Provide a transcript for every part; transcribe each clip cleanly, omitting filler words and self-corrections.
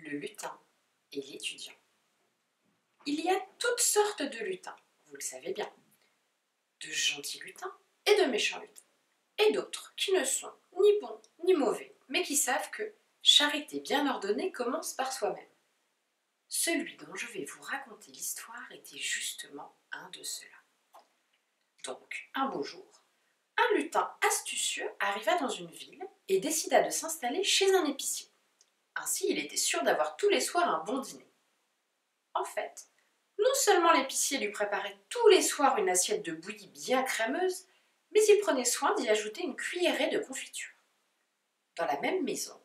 Le lutin et l'étudiant. Il y a toutes sortes de lutins, vous le savez bien. De gentils lutins et de méchants lutins. Et d'autres qui ne sont ni bons ni mauvais, mais qui savent que charité bien ordonnée commence par soi-même. Celui dont je vais vous raconter l'histoire était justement un de ceux-là. Donc, un beau jour, un lutin astucieux arriva dans une ville et décida de s'installer chez un épicier. Ainsi, il était sûr d'avoir tous les soirs un bon dîner. En fait, non seulement l'épicier lui préparait tous les soirs une assiette de bouillie bien crémeuse, mais il prenait soin d'y ajouter une cuillerée de confiture. Dans la même maison,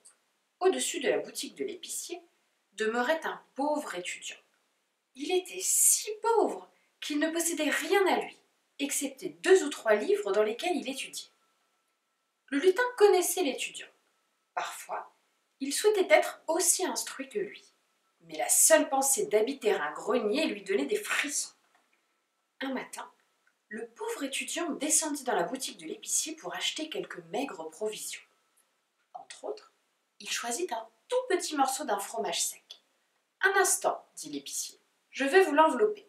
au-dessus de la boutique de l'épicier, demeurait un pauvre étudiant. Il était si pauvre qu'il ne possédait rien à lui, excepté 2 ou 3 livres dans lesquels il étudiait. Le lutin connaissait l'étudiant. Parfois, il souhaitait être aussi instruit que lui. Mais la seule pensée d'habiter un grenier lui donnait des frissons. Un matin, le pauvre étudiant descendit dans la boutique de l'épicier pour acheter quelques maigres provisions. Entre autres, il choisit un tout petit morceau d'un fromage sec. « Un instant, dit l'épicier, je vais vous l'envelopper. »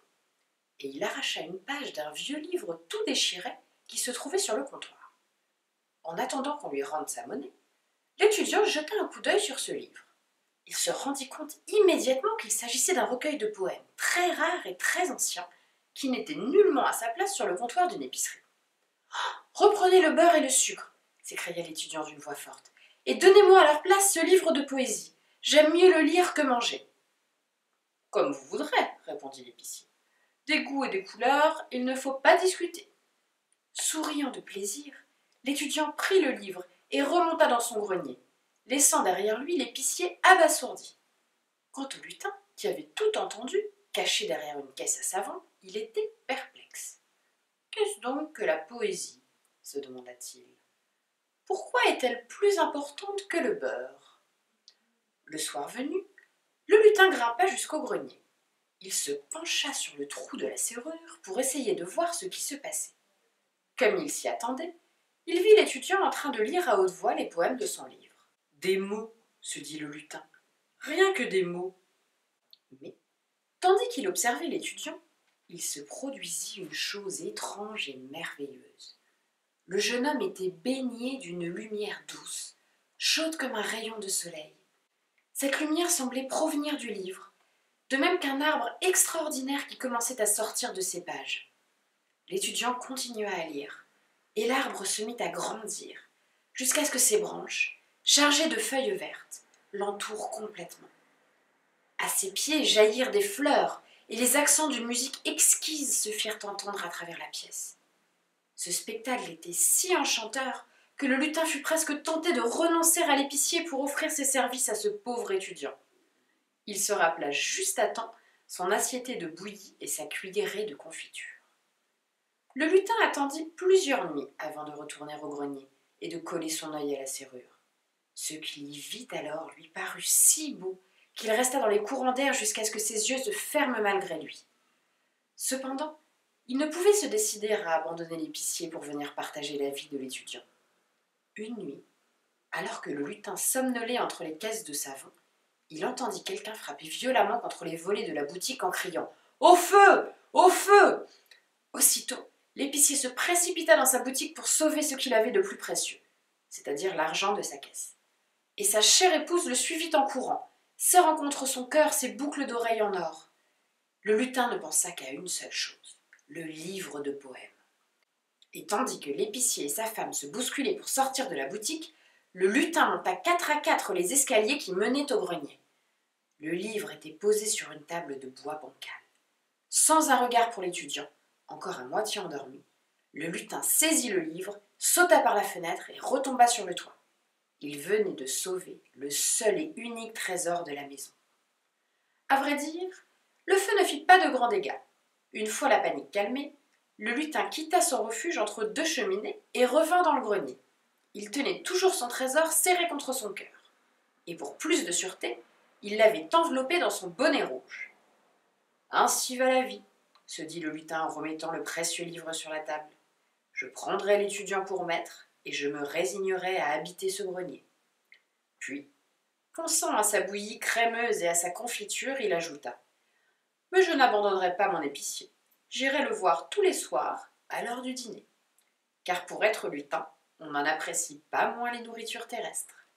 Et il arracha une page d'un vieux livre tout déchiré qui se trouvait sur le comptoir. En attendant qu'on lui rende sa monnaie, l'étudiant jeta un coup d'œil sur ce livre. Il se rendit compte immédiatement qu'il s'agissait d'un recueil de poèmes très rare et très ancien, qui n'était nullement à sa place sur le comptoir d'une épicerie. « Reprenez le beurre et le sucre, s'écria l'étudiant d'une voix forte, et donnez-moi à leur place ce livre de poésie. J'aime mieux le lire que manger. » « Comme vous voudrez, répondit l'épicier. Des goûts et des couleurs, il ne faut pas discuter. » Souriant de plaisir, l'étudiant prit le livre et remonta dans son grenier, laissant derrière lui l'épicier abasourdi. Quant au lutin, qui avait tout entendu, caché derrière une caisse à savon, il était perplexe. « Qu'est-ce donc que la poésie ?» se demanda-t-il. « Pourquoi est-elle plus importante que le beurre ?» Le soir venu, le lutin grimpa jusqu'au grenier. Il se pencha sur le trou de la serrure pour essayer de voir ce qui se passait. Comme il s'y attendait, il vit l'étudiant en train de lire à haute voix les poèmes de son livre. « Des mots, se dit le lutin, rien que des mots. » Mais, tandis qu'il observait l'étudiant, il se produisit une chose étrange et merveilleuse. Le jeune homme était baigné d'une lumière douce, chaude comme un rayon de soleil. Cette lumière semblait provenir du livre, de même qu'un arbre extraordinaire qui commençait à sortir de ses pages. L'étudiant continua à lire, et l'arbre se mit à grandir, jusqu'à ce que ses branches, chargées de feuilles vertes, l'entourent complètement. À ses pieds jaillirent des fleurs, et les accents d'une musique exquise se firent entendre à travers la pièce. Ce spectacle était si enchanteur que le lutin fut presque tenté de renoncer à l'épicier pour offrir ses services à ce pauvre étudiant. Il se rappela juste à temps son assiette de bouillie et sa cuillerée de confiture. Le lutin attendit plusieurs nuits avant de retourner au grenier et de coller son œil à la serrure. Ce qu'il y vit alors lui parut si beau qu'il resta dans les courants d'air jusqu'à ce que ses yeux se ferment malgré lui. Cependant, il ne pouvait se décider à abandonner l'épicier pour venir partager la vie de l'étudiant. Une nuit, alors que le lutin somnolait entre les caisses de savon, il entendit quelqu'un frapper violemment contre les volets de la boutique en criant « Au feu ! Au feu !» Aussitôt, l'épicier se précipita dans sa boutique pour sauver ce qu'il avait de plus précieux, c'est-à-dire l'argent de sa caisse. Et sa chère épouse le suivit en courant, serrant contre son cœur ses boucles d'oreilles en or. Le lutin ne pensa qu'à une seule chose, le livre de poèmes. Et tandis que l'épicier et sa femme se bousculaient pour sortir de la boutique, le lutin monta 4 à 4 les escaliers qui menaient au grenier. Le livre était posé sur une table de bois bancal. Sans un regard pour l'étudiant, encore à moitié endormi, le lutin saisit le livre, sauta par la fenêtre et retomba sur le toit. Il venait de sauver le seul et unique trésor de la maison. À vrai dire, le feu ne fit pas de grands dégâts. Une fois la panique calmée, le lutin quitta son refuge entre 2 cheminées et revint dans le grenier. Il tenait toujours son trésor serré contre son cœur. Et pour plus de sûreté, il l'avait enveloppé dans son bonnet rouge. « Ainsi va la vie, » se dit le lutin en remettant le précieux livre sur la table. « Je prendrai l'étudiant pour maître et je me résignerai à habiter ce grenier. » Puis, Pensant à sa bouillie crémeuse et à sa confiture, il ajouta: Mais je n'abandonnerai pas mon épicier. J'irai le voir tous les soirs à l'heure du dîner. Car pour être lutin, on n'en apprécie pas moins les nourritures terrestres.